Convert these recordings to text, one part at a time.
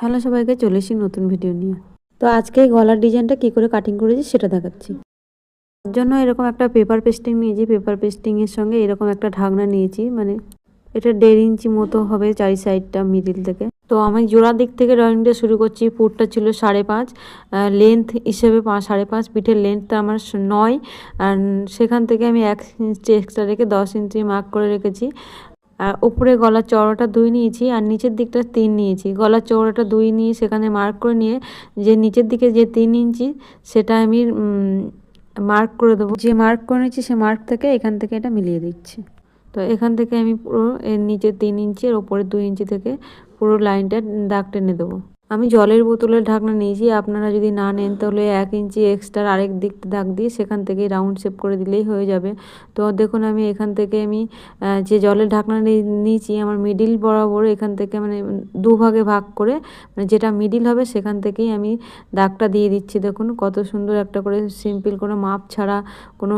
Hello সবাইকে, চলে এসেছি নতুন ভিডিও নিয়ে। তো আজকে এই গলার ডিজাইনটা কি করে কাটিং করেছি সেটা দেখাচ্ছি। তার জন্য এরকম একটা পেপার পেস্টিং নিয়েছি। পেপার পেস্টিং এর সঙ্গে এরকম একটা ঢাকনা নিয়েছি, মানে এটা 1.5 ইঞ্চি মতো হবে চারি সাইডটা মিডিল থেকে। তো আমি জোড়ার দিক থেকে ড্রয়িংটা শুরু করছি। পুরটা ছিল 5.5, লেন্থ হিসেবে 5.5, পিঠের লেন্থটা আমার 9, আর সেখান থেকে আমি 1 ইঞ্চি এক্সট্রা রেখে 10 ইঞ্চি মার্ক করে রেখেছি। আর উপরে গলার চওড়াটা 2 নিয়েছি, আর নিচের দিকটা 3 নিয়েছি। গলার চওড়াটা 2 নিয়ে সেখানে মার্ক করে নিয়ে যে নিচের দিকে যে 3 ইঞ্চি সেটা আমি মার্ক করে দেবো। যে মার্ক করে নিয়েছি সে মার্ক থেকে এখান থেকে এটা মিলিয়ে দিচ্ছি। তো এখান থেকে আমি পুরো এর নিচে 3 ইঞ্চি আর ওপরে 2 ইঞ্চি থেকে পুরো লাইনটা দাগ টেনে দেবো। আমি জলের বোতলের ঢাকনা নিয়েছি, আপনারা যদি না নেন তাহলে 1 ইঞ্চি এক্সট্রা আরেক দিক দাগ দিয়ে সেখান থেকে রাউন্ড শেপ করে দিলেই হয়ে যাবে। তো দেখুন আমি এখান থেকে যে জলের ঢাকনা নিয়েছি আমার মিডিল বরাবর এখান থেকে মানে দুভাগে ভাগ করে, মানে যেটা মিডিল হবে সেখান থেকেই আমি দাগটা দিয়ে দিচ্ছি। দেখুন কত সুন্দর একটা করে সিম্পল কোনো মাপ ছাড়া, কোনো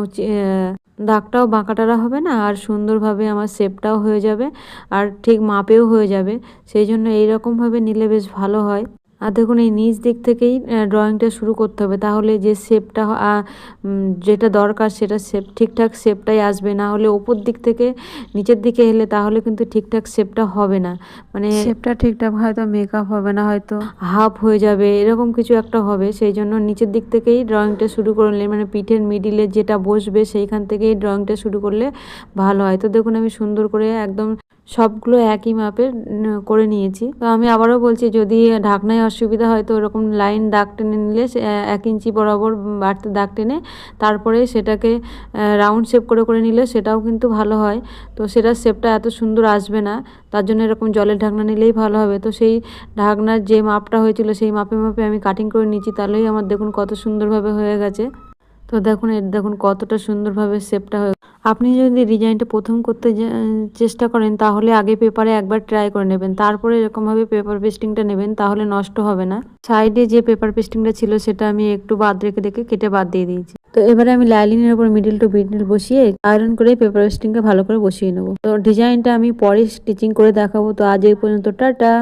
দাগটাও বাঁকাটারা হবে না, আর সুন্দরভাবে আমার শেপটাও হয়ে যাবে আর ঠিক মাপেও হয়ে যাবে। সেই জন্য এইরকমভাবে নিলে বেশ ভালো হয়। আর দেখুন এই নিচ দিক থেকেই ড্রয়িংটা শুরু করতে হবে, তাহলে যে শেপটা যেটা দরকার সেটা ঠিকঠাক শেপটাই আসবে। না হলে ওপর দিক থেকে নিচের দিকে এলে তাহলে কিন্তু ঠিকঠাক শেপটা হবে না, মানে শেপটা ঠিকঠাক হয়তো মেকআপ হবে না, হয়তো হাফ হয়ে যাবে, এরকম কিছু একটা হবে। সেই জন্য নিচের দিক থেকেই ড্রয়িংটা শুরু করলে, মানে পিঠের মিডিলে যেটা বসবে সেইখান থেকেই ড্রয়িংটা শুরু করলে ভালো হয়। তো দেখুন আমি সুন্দর করে একদম সবগুলো একই মাপের করে নিয়েছি। তো আমি আবারও বলছি, যদি ঢাকনায় অসুবিধা হয় তো ওরকম লাইন দাগ টেনে নিলে 1 ইঞ্চি বরাবর বাড়তে দাগ টেনে তারপরে সেটাকে রাউন্ড শেপ করে করে নিলে সেটাও কিন্তু ভালো হয়। তো সেটার শেপটা এত সুন্দর আসবে না, তার জন্য এরকম জলের ঢাকনা নিলেই ভালো হবে। তো সেই ঢাকনার যে মাপটা হয়েছিল সেই মাপে মাপে আমি কাটিং করে নিয়েছি, তাহলেই আমার দেখুন কত সুন্দরভাবে হয়ে গেছে। তো দেখুন দেখুন কতটা সুন্দরভাবে শেপটা হয়ে। আপনি যদি ডিজাইনটা প্রথম করতে চেষ্টা করেন তাহলে আগে পেপারে একবার ট্রাই করে নেবেন, তারপরে এরকমভাবে পেপার পেস্টিংটা নেবেন, তাহলে নষ্ট হবে না। সাইডে যে পেপার পেস্টিংটা ছিল সেটা আমি একটু বাদ রেখে কেটে বাদ দিয়ে দিয়েছি। তো এবারে আমি লাইনিংয়ের উপর মিডিল টু মিডিল বসিয়ে আয়রন করে পেপার পেস্টিংটা ভালো করে বসিয়ে নেবো। তো ডিজাইনটা আমি পরে স্টিচিং করে দেখাবো। তো আজ এই পর্যন্ত, টাটা।